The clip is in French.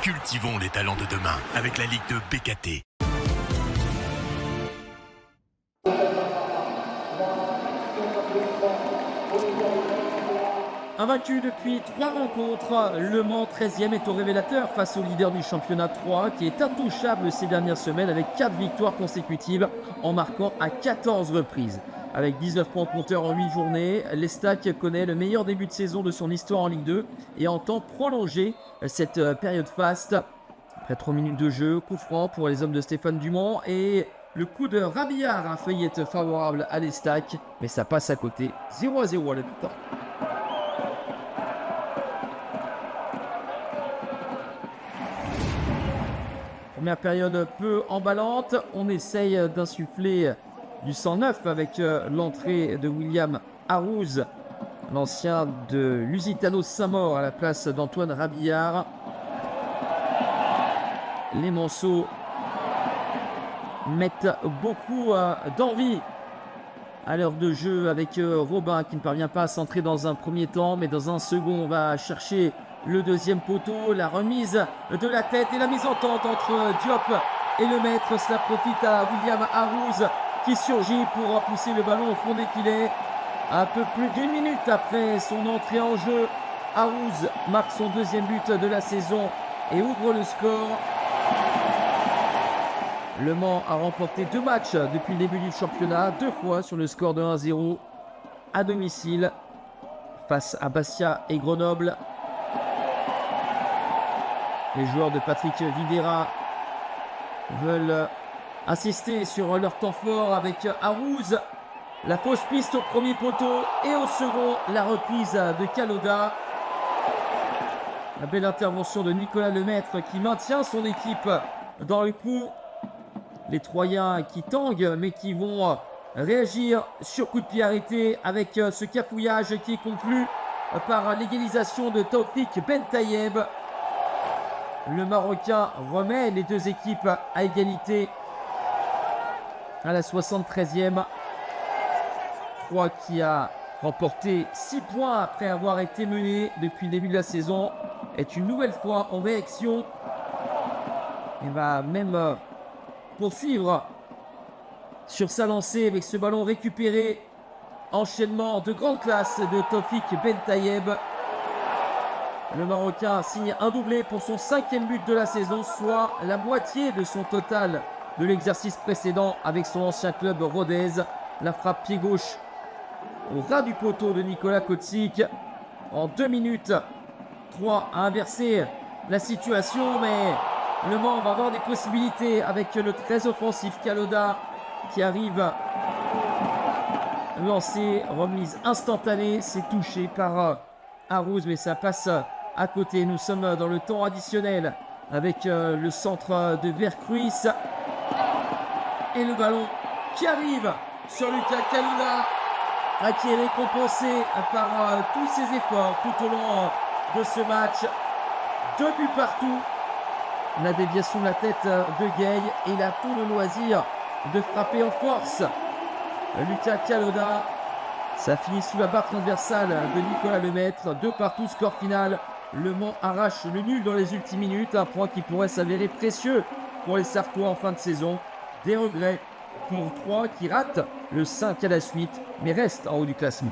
Cultivons les talents de demain avec la Ligue de BKT. Invaincu depuis 3 rencontres, Le Mans 13e est au révélateur face au leader du championnat 3 qui est intouchable ces dernières semaines avec 4 victoires consécutives en marquant à 14 reprises. Avec 19 points au compteur en 8 journées, l'Estac connaît le meilleur début de saison de son histoire en Ligue 2 et entend prolonger cette période faste. Après 3 minutes de jeu, coup franc pour les hommes de Stéphane Dumont et le coup de Rabillard a failli être favorable à l'Estac, mais ça passe à côté. 0-0 à la mi-temps. Première période peu emballante, on essaye d'insuffler du sang neuf avec l'entrée de William Arouz, l'ancien de Lusitano Saint-Maur à la place d'Antoine Rabillard. Les Monceaux mettent beaucoup d'envie à l'heure de jeu avec Robin qui ne parvient pas à centrer dans un premier temps, mais dans un second on va chercher le deuxième poteau, la remise de la tête et la mise en tente entre Diop et le maître. Cela profite à William Arouz qui surgit pour pousser le ballon au fond des filets. Un peu plus d'une minute après son entrée en jeu, Arouz marque son deuxième but de la saison et ouvre le score. Le Mans a remporté 2 matchs depuis le début du championnat, 2 fois sur le score de 1-0 à domicile face à Bastia et Grenoble. Les joueurs de Patrick Videra veulent insister sur leur temps fort avec Arouz. La fausse piste au premier poteau et au second, la reprise de Kaloda. La belle intervention de Nicolas Lemaître qui maintient son équipe dans le coup. Les Troyens qui tanguent mais qui vont réagir sur coup de pied arrêté avec ce cafouillage qui est conclu par l'égalisation de Taoufik Ben Taïeb. Le Marocain remet les deux équipes à égalité à la 73e. Troyes qui a remporté 6 points après avoir été mené depuis le début de la saison est une nouvelle fois en réaction et va même poursuivre sur sa lancée avec ce ballon récupéré. Enchaînement de grande classe de Taoufik Ben Taïeb. Le Marocain signe un doublé pour son 5e but de la saison, soit la moitié de son total de l'exercice précédent avec son ancien club Rodez. La frappe pied gauche au ras du poteau de Nicolas Kotsik. En 2 minutes, 3 a inversé la situation, mais Le Mans va avoir des possibilités avec le très offensif Kaloda qui arrive. Lancé, remise instantanée, c'est touché par Arouz, mais ça passe à côté. Nous sommes dans le temps additionnel avec le centre de Vercruis. Et le ballon qui arrive sur Lucas Kaloda, qui est récompensé par tous ses efforts tout au long de ce match. 2 buts partout. La déviation de la tête de Gueye et il a tout le loisir de frapper en force. Lucas Kaloda, ça finit sous la barre transversale de Nicolas Lemaître. 2 partout, score final. Le Mans arrache le nul dans les ultimes minutes, un point qui pourrait s'avérer précieux pour les Sartois en fin de saison. Des regrets pour Troyes qui rate le 5 à la suite, mais reste en haut du classement.